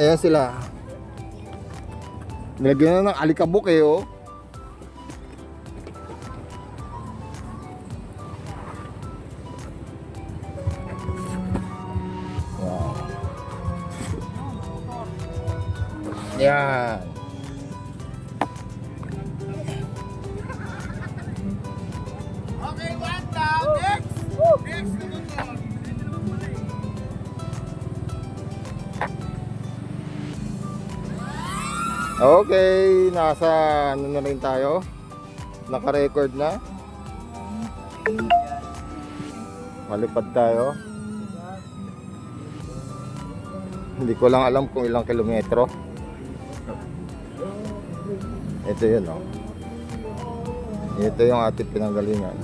Ayan sila. Nilagyan na ng alikabok eh, oh. Wow. Yan. Okay, one down. Next. Next naman to. Okay, nasa ano na rin tayo. Naka-record na. Malipad tayo. Hindi ko lang alam kung ilang kilometro. Ito yun, oh. Ito yung ating pinanggalingan.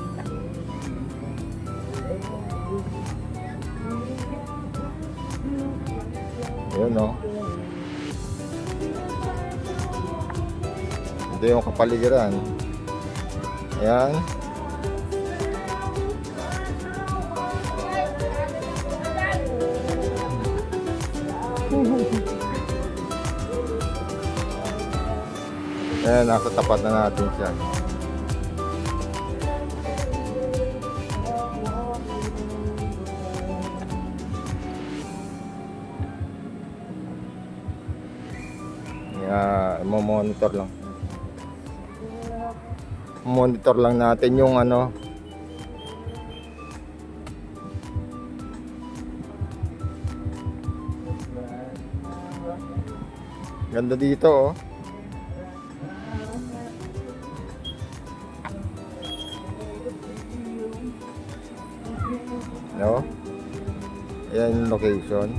Yun, oh. Ito yung kapaligiran. Ayan. Ayan, nasa tapat na natin siya. Ayan, monitor lang. Monitor lang natin yung ano. Ganda dito, oh. No? Ayan yung location.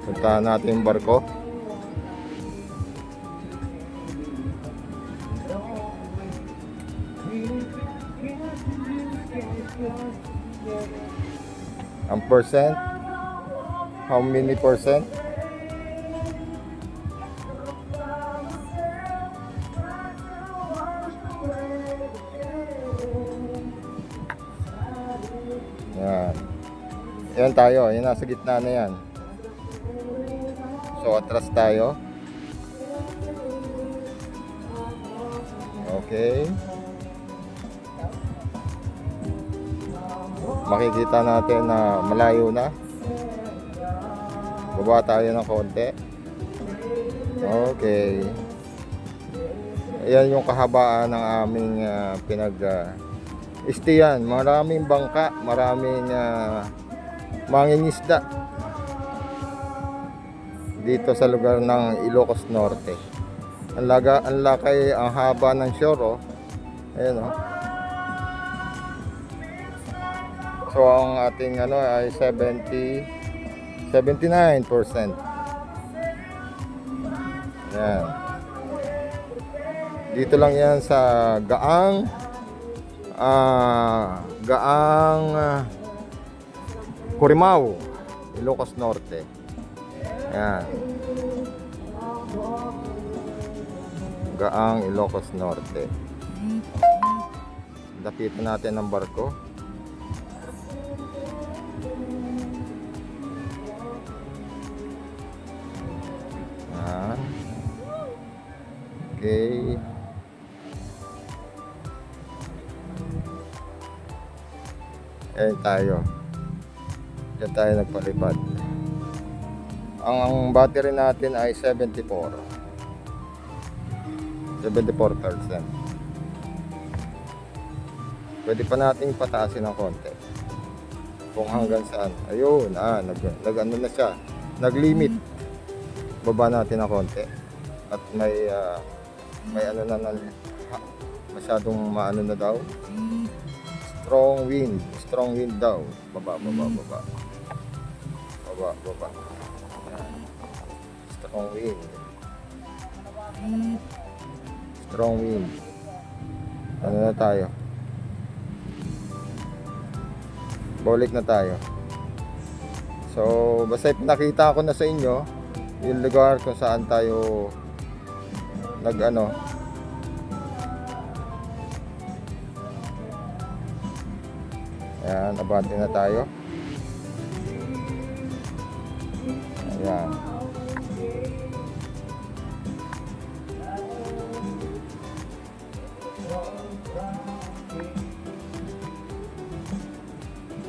Puntahan natin yung barko. Ang percent? How many percent? Yan. Yan tayo. Yan, nasa gitna na yan. So, atras tayo. Okay. Makikita natin na malayo na. Baba tayo ng konti. Okay. Ayan yung kahabaan ng aming pinag-istayan. Maraming bangka, maraming mangingisda dito sa lugar ng Ilocos Norte. Ang lakay, ang haba ng shore, oh. Ayan, oh. So ang ating ano ay 79%. Yan. Dito lang yan sa Corimao, Ilocos Norte. Yan. Gaang Ilocos Norte. Dapitan natin ang barko. Okay. Ayan tayo. Diyan tayo nagpalipad. Ang battery natin ay 74%. Pwede pa nating pataasin ng konti. Kung hanggang saan. Ayun, nag-ano na siya. Nag-limit. Baba natin ng konti. At may ano na masyadong maano na daw. Strong wind daw. Baba. Ayan. Strong wind. Ano na tayo? Balik na tayo. So basta nakita ko na sa inyo yung lugar kung saan tayo nag-ano. Ayan, abante na tayo. Ayan.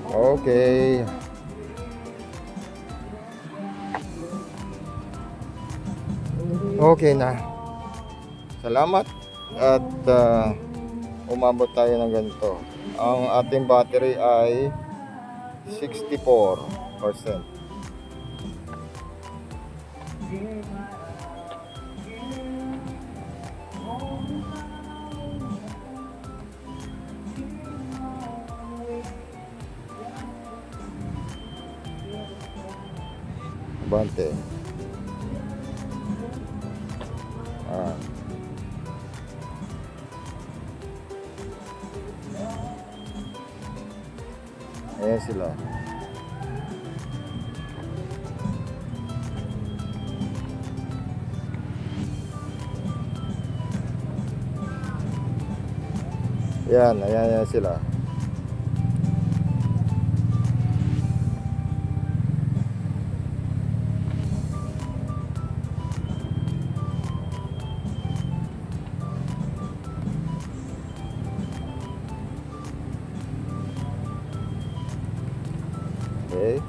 Okay. Okay na. Salamat. At umabot tayo ng ganito. Ang ating battery ay 64%. Abante. Ayan sila. Ayan sila. Okay.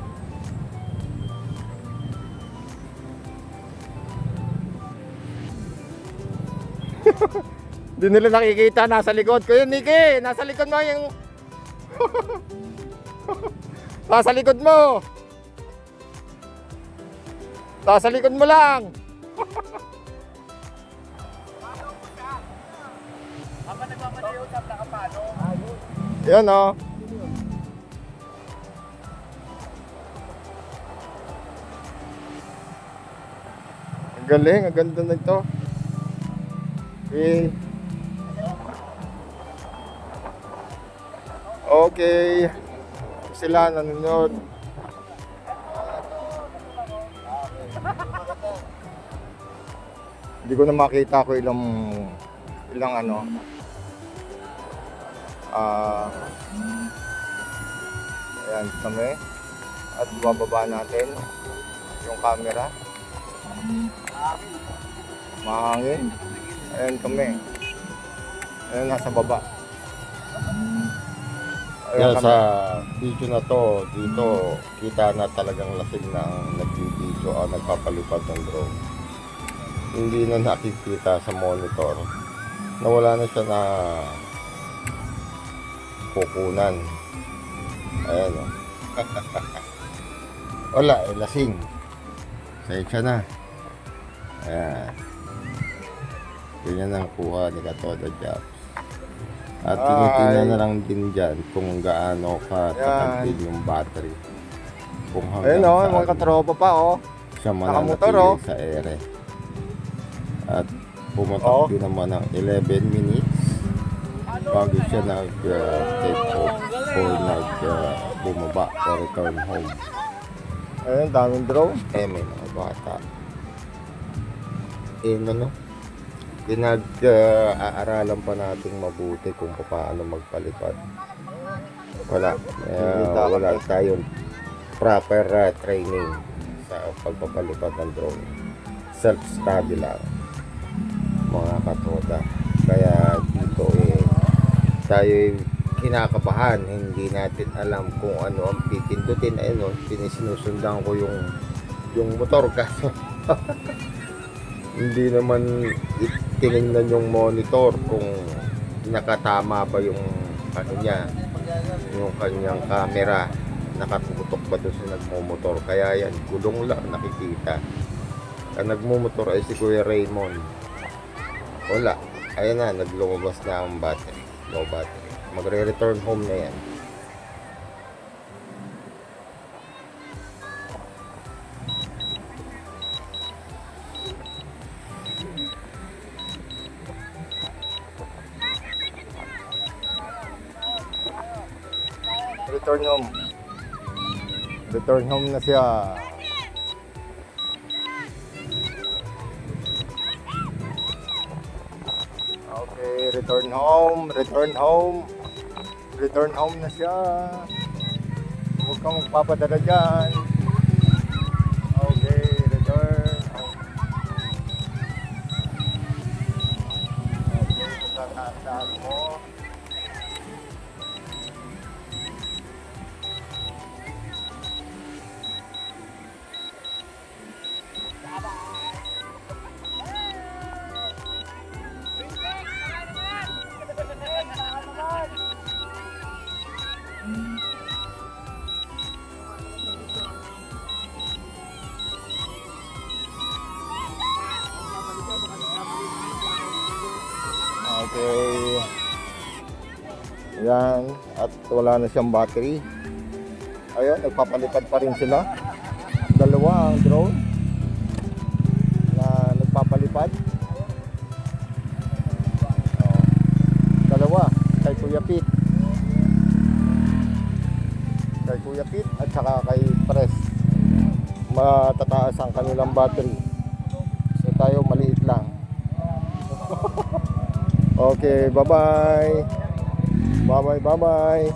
Hindi nila nakikita, nasa likod ko yun, Nikki. Nasa likod mo yung nasa likod mo. Nasa likod mo lang. Habang nagmamaliw sa nakapalo. Yan o. Ang galing, ang ganda na ito. Okay. Okay. Sila nanonood. Hindi ko na makita ko ilang ano. Ayan kami. At bababa natin yung camera. Mahangin. Ayan kami. Ayan, nasa baba. Kaya sa video na to, dito kita na talagang lasing na ang nag-video o nagpapalipad ng drone. Hindi na nakikita sa monitor. Nawala na siya na kukunan. Ayan o. Wala, lasing. Sa'yo na. Ayan. Ganyan ang kuha ni Katoda Jobs. At tinitingnan na lang din dyan kung gaano katagpil yung battery. Kung hanggang ayun o, saan mga katropa pa o. siya nakamotor, mananatili sa ere. At pumatak din naman ng 11 minutes bago siya nag-take off or bumaba or return home. Ayun, daming drone. May mga bata. Pinag-aaralan pa nating mabuti kung paano magpalipad. Wala tayong proper training sa pagpapalipad ng drone. Self-study lang, mga katoda. Kaya dito tayo kinakabahan, hindi natin alam kung ano ang pipindutin. Ayun, sinusundang ko yung motor kasi hindi naman tinignan yung monitor kung nakatama ba yung ano niya, yung kanyang camera, nakatutok ba doon sa nagmumotor. Kaya yan, gulong lang nakikita. Ang nagmumotor ay si Kuya Raymond. Wala, ayun na, naglumabas na ang battery, low battery. Magre-return home na yan. Return home. Return home na siya. Okay, return home. Return home. Return home na siya. kung magpapadala dyan. Okay, return. Okay, tatandaan mo. Okay. Yan. At wala na siyang battery. Ayun, nagpapalipad pa rin sila. Dalawa ang drone na nagpapalipad. Oh. Dalawa. Kay Kuya Pete. Kay Kuya Pete at saka kay Pres. Matataas ang kanilang battery. So tayo maliit lang. Okay, bye-bye. Bye-bye, bye-bye.